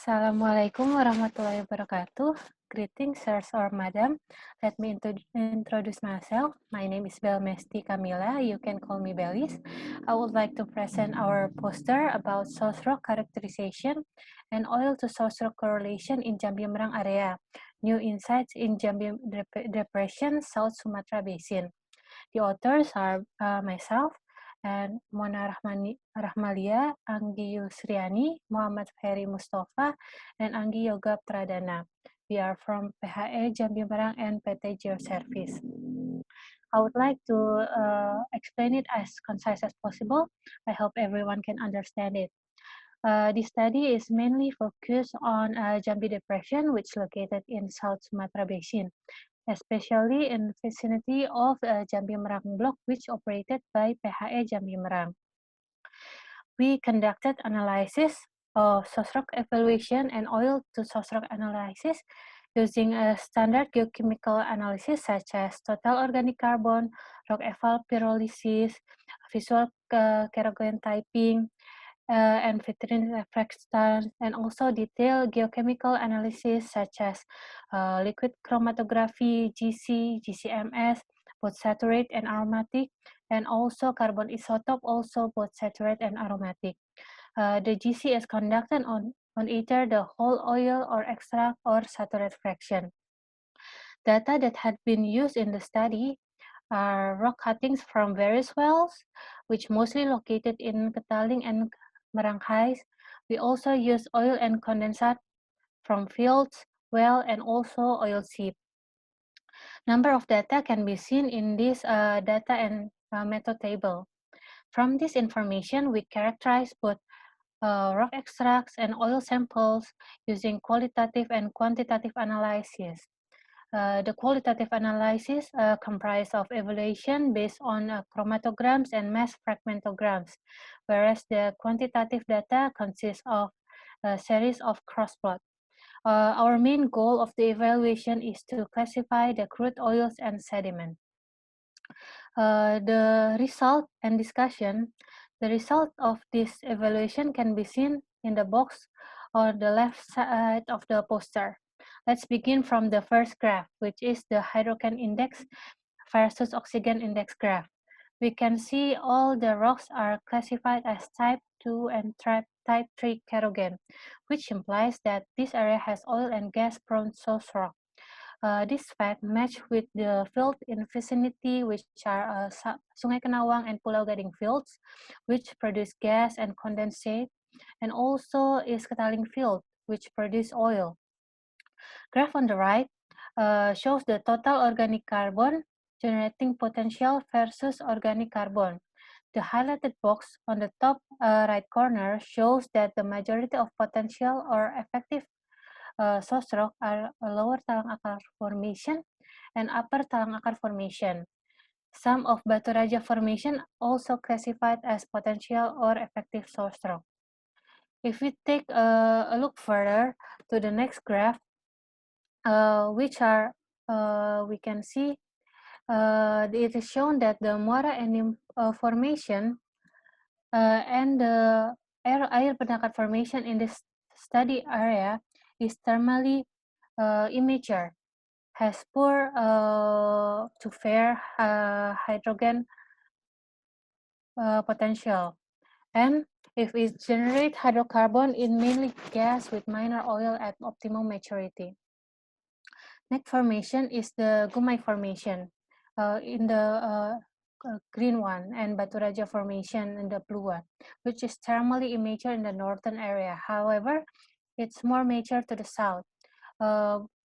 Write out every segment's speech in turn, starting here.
Assalamualaikum warahmatullahi wabarakatuh. Greetings, sirs or madam. Let me introduce myself. My name is Belmesti Camila. You can call me Belis. I would like to present our poster about source rock characterization and oil to source rock correlation in Jambi Merang area. New insights in Jambi Depression, South Sumatra Basin. The authors are myself and Mona Rahmalia, Anggi Yusriani, Muhammad Ferry Mustafa, and Anggi Yoga Pradana. We are from PHE Jambi Merang and PT Geoservice. I would like to explain it as concise as possible. I hope everyone can understand it. This study is mainly focused on Jambi Depression, which is located in South Sumatra Basin, especially in vicinity of Jambi Merang block, which operated by PHE Jambi Merang. We conducted analysis of source rock evaluation and oil to source rock analysis using a standard geochemical analysis such as total organic carbon, rock eval pyrolysis, visual kerogen typing, and vitrine reflectance, and also detailed geochemical analysis such as liquid chromatography, GC, GCMS, both saturate and aromatic, and also carbon isotope, also both saturate and aromatic. The GC is conducted on either the whole oil or extract or saturate fraction. Data that had been used in the study are rock cuttings from various wells, which mostly located in Ketaling and Marangkais. We also use oil and condensate from fields, well, and also oil seep. Number of data can be seen in this data and method table. From this information, we characterize both rock extracts and oil samples using qualitative and quantitative analysis. The qualitative analysis comprise of evaluation based on chromatograms and mass fragmentograms, whereas the quantitative data consists of a series of crossplot. Our main goal of the evaluation is to classify the crude oils and sediment. The result and discussion. The result of this evaluation can be seen in the box on the left side of the poster. Let's begin from the first graph, which is the hydrogen index versus oxygen index graph. We can see all the rocks are classified as type 2 and type 3 kerogen, which implies that this area has oil and gas prone source rock. This fact match with the field in vicinity, which are Sungai Kenawang and Pulau Gading fields, which produce gas and condensate, and also is Ketaling field, which produce oil. Graph on the right shows the total organic carbon generating potential versus organic carbon. The highlighted box on the top right corner shows that the majority of potential or effective source rock are lower Talang Akar Formation and upper Talang Akar Formation. Some of Batu Raja Formation also classified as potential or effective source rock. If we take a look further to the next graph, which are we can see it is shown that the Muara Enim Formation and the air Pendakat Formation in this study area is thermally immature, has poor to fair hydrogen potential, and if it generates hydrocarbon, it mainly gas with minor oil at optimum maturity. Next formation is the Gumai Formation in the green one, and Batu Raja Formation in the blue one, which is thermally immature in the northern area. However, it's more mature to the south.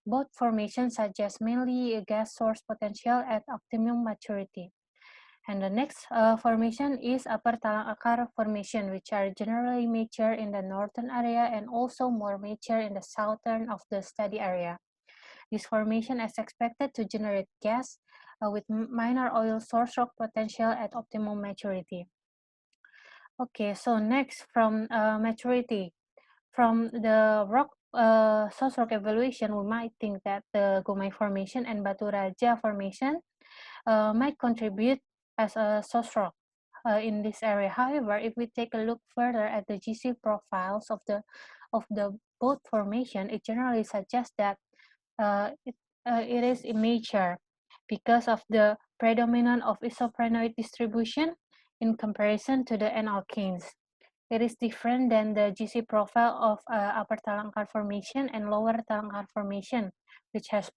Both formations suggest mainly a gas source potential at optimum maturity. And the next formation is Upper Talang Akar Formation, which are generally mature in the northern area and also more mature in the southern of the study area. This formation is expected to generate gas with minor oil source rock potential at optimum maturity. Okay, so next from maturity. From the rock source rock evaluation, we might think that the Gumai Formation and Batu Raja Formation might contribute as a source rock in this area. However, if we take a look further at the GC profiles of the of the both formation, it generally suggests that it is immature because of the predominance of isoprenoid distribution in comparison to the N-alkanes. It is different than the GC profile of upper Talankar formation and lower Talankar formation, which has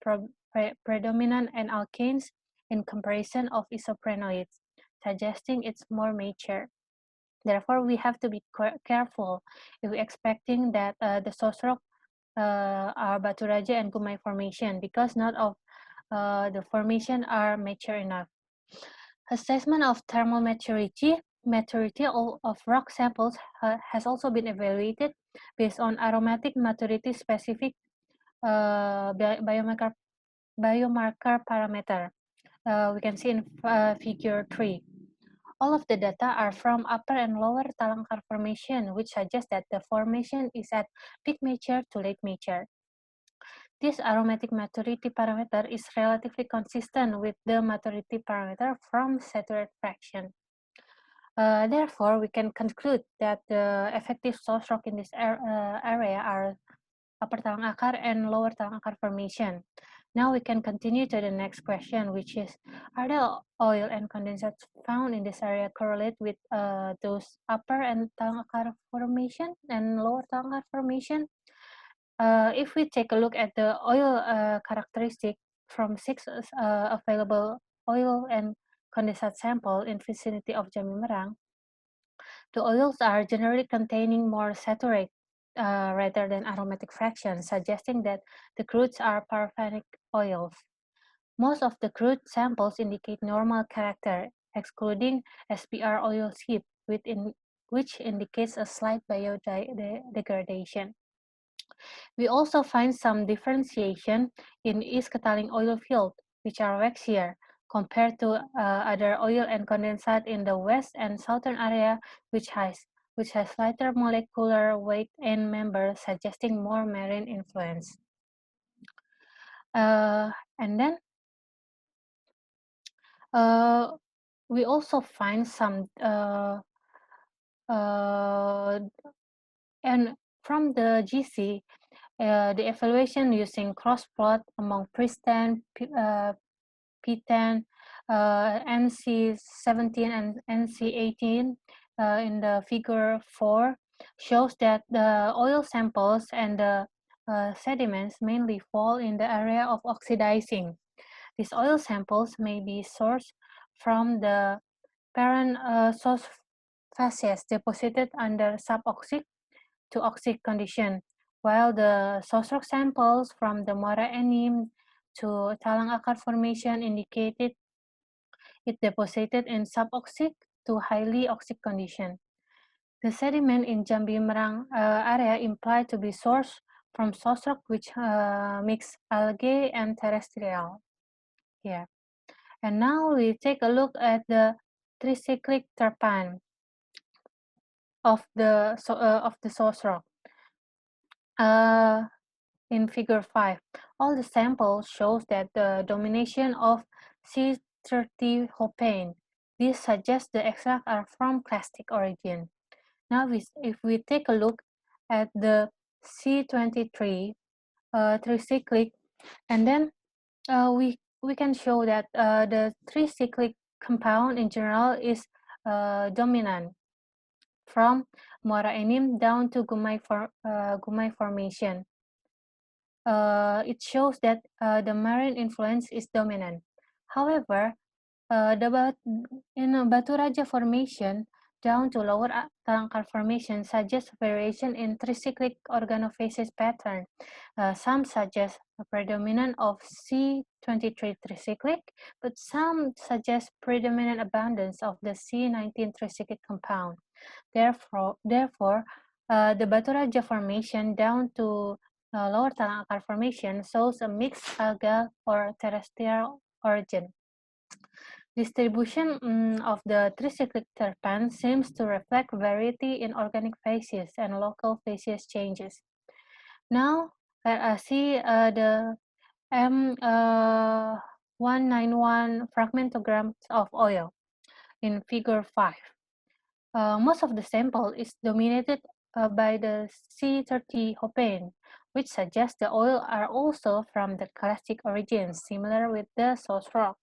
predominant N-alkanes in comparison of isoprenoids, suggesting it's more mature. Therefore, we have to be careful if we're expecting that the Sosrok are Batu Raja and Gumai formation because not of the formation are mature enough. Assessment of thermal maturity of rock samples has also been evaluated based on aromatic maturity specific biomarker parameter. We can see in figure 3. All of the data are from upper and lower Talankar formation, which suggests that the formation is at peak mature to late mature. This aromatic maturity parameter is relatively consistent with the maturity parameter from saturate fraction. Therefore, we can conclude that the effective source rock in this area are upper Talang Akar and lower Talang Akar formation. Now we can continue to the next question, which is, are the oil and condensates found in this area correlate with those upper and Talang Akar formation and lower Talang Akar formation? If we take a look at the oil characteristic from 6 available oil and condensate sample in vicinity of Jambi Merang, the oils are generally containing more saturate rather than aromatic fraction, suggesting that the crudes are paraffinic oils. Most of the crude samples indicate normal character, excluding SPR oil seep, which indicates a slight biodegradation. We also find some differentiation in East Ketaling oil field, which are waxier, compared to other oil and condensate in the west and southern area, which has lighter molecular weight and member, suggesting more marine influence. And then we also find some and from the GC, the evaluation using cross plot among P10, P10, NC17 and NC18 in the figure 4 shows that the oil samples and the sediments mainly fall in the area of oxidizing. These oil samples may be sourced from the parent source phases deposited under suboxic to oxic condition, while the source rock samples from the Muara Enim to Talang Akar formation indicated it deposited in suboxic to highly oxic condition. The sediment in Jambi Merang area implied to be sourced from source rock which mix algae and terrestrial. Here. And now we take a look at the tricyclic terpene of the source rock. In figure 5, all the samples shows that the domination of C30 hopane. This suggests the extracts are from clastic origin. Now, if we take a look at the C23 tricyclic, and then we can show that the tricyclic compound in general is dominant from Muara Enim down to Gumai formation. It shows that the marine influence is dominant. However, in Batu Raja formation down to lower Talangkar formation suggests variation in tricyclic organophasis pattern. Some suggest a predominance of C23 tricyclic, but some suggest predominant abundance of the C19 tricyclic compound. Therefore, the Batu Raja formation down to lower Talang Akar formation shows a mixed algal or terrestrial origin. Distribution of the tricyclic terpene seems to reflect variety in organic phases and local phases changes. Now, let us see the M191 fragmentograms of oil in figure 5. Most of the sample is dominated by the C30 Hopane, which suggests the oil are also from the classic origin, similar with the source rock.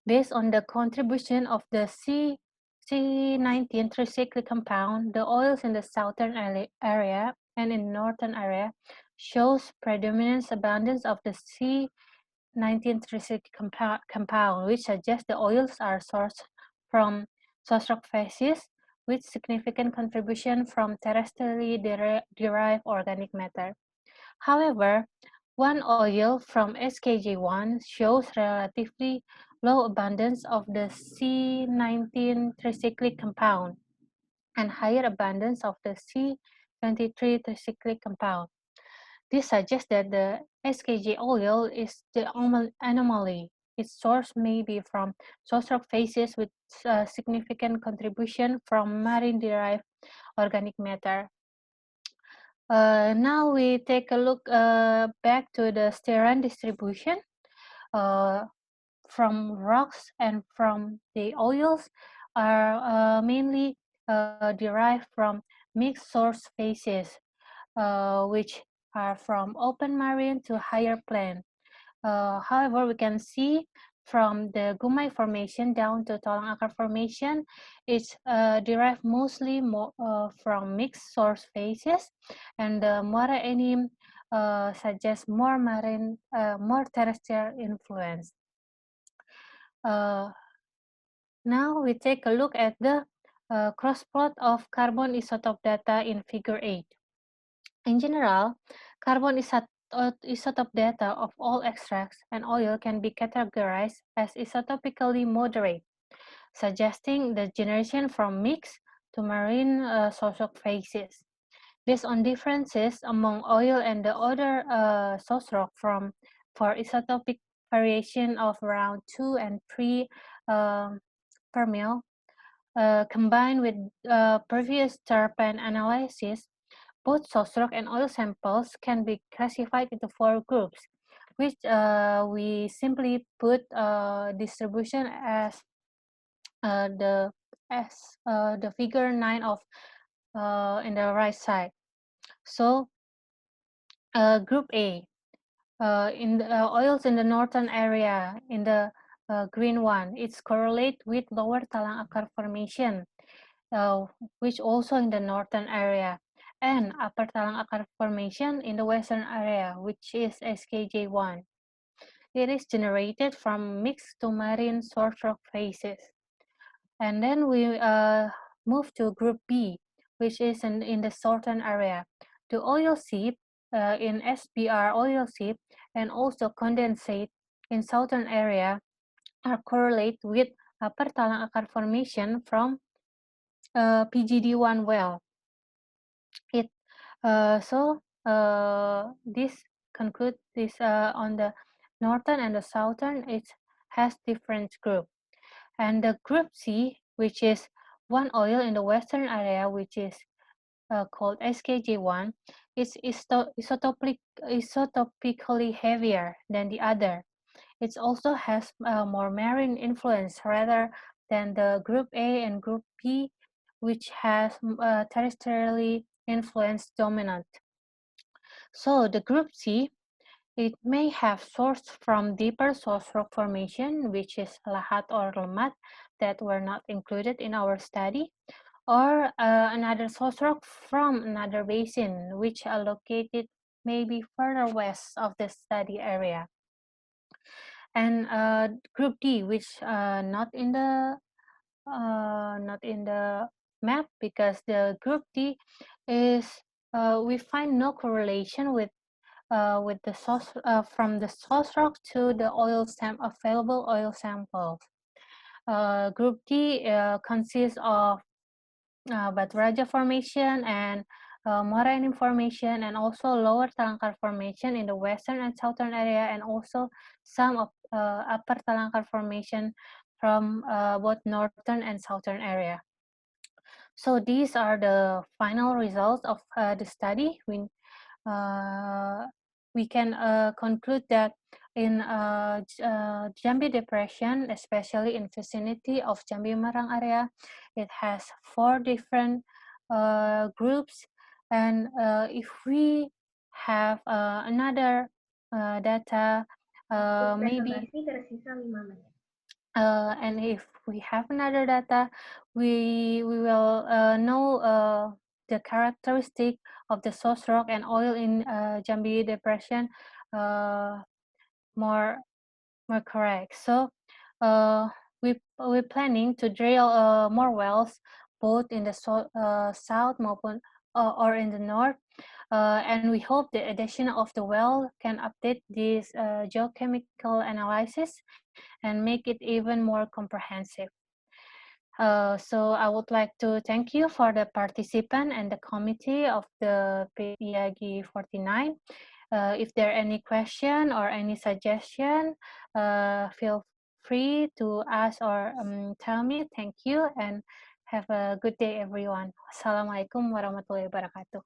Based on the contribution of the C19 tricyclic compound, the oils in the southern area and in northern area shows predominant abundance of the C19 tricyclic compound, which suggests the oils are sourced from source rock facies with significant contribution from terrestrially derived organic matter. However, one oil from SKJ1 shows relatively low abundance of the C19 tricyclic compound and higher abundance of the C23 tricyclic compound. This suggests that the SKJ oil is the anomaly. Its source may be from source rock facies with significant contribution from marine-derived organic matter. Now we take a look back to the steran distribution uh, from rocks and from the oils are mainly derived from mixed source phases, which are from open marine to higher plane. However, we can see from the Gumai Formation down to Tolang Akar Formation, it's derived mostly from mixed source phases, and the Muara Enim suggests more marine, more terrestrial influence. Now we take a look at the cross plot of carbon isotope data in Figure 8. In general, carbon isotope data of all extracts and oil can be categorized as isotopically moderate, suggesting the generation from mixed to marine source rock phases. Based on differences among oil and the other source rock for isotopic variation of around 2 and 3 per mil, combined with previous terpene analysis, both source rock and oil samples can be classified into 4 groups, which we simply put distribution as the figure 9 of in the right side. So group A, in the oils in the northern area, in the green one, it's correlate with lower Talang Akar formation, which also in the northern area, and upper Talang Akar formation in the western area, which is SKJ1. It is generated from mixed to marine source rock phases. And then we move to group B, which is in the southern area. The oil seep in SBR oil seep and also condensate in southern area are correlate with upper Talang Akar formation from PGD1 well. This conclude this on the northern and the southern. It has different group, and the group C, which is one oil in the western area, which is called SKJ1, is isotopically heavier than the other. It also has more marine influence rather than the group A and group B, which has terrestrially influence dominant. So the group C, it may have sourced from deeper source rock formation, which is Lahat or Lemat, that were not included in our study, or another source rock from another basin, which are located maybe further west of the study area. And group D, which not in the map, because the group D is we find no correlation with the source from the source rock to the available oil samples. Group D consists of Batu Formation and Muara Enim Formation, and also Lower Talangkar Formation in the western and southern area, and also some of Upper Talangkar Formation from both northern and southern area. So these are the final results of the study. We can conclude that in Jambi Depression, especially in vicinity of Jambi Marang area, it has 4 different groups, and if we have another data, maybe Presentasi tersisa 5 menit. and if we have another data, we will know the characteristic of the source rock and oil in Jambi Depression more correct. So we're planning to drill more wells both in the south maupun or in the north, and we hope the addition of the well can update this geochemical analysis and make it even more comprehensive. So I would like to thank you for the participant and the committee of the PIAGI 49. If there are any question or any suggestion, feel free to ask or tell me. Thank you and have a good day, everyone. Assalamualaikum warahmatullahi wabarakatuh.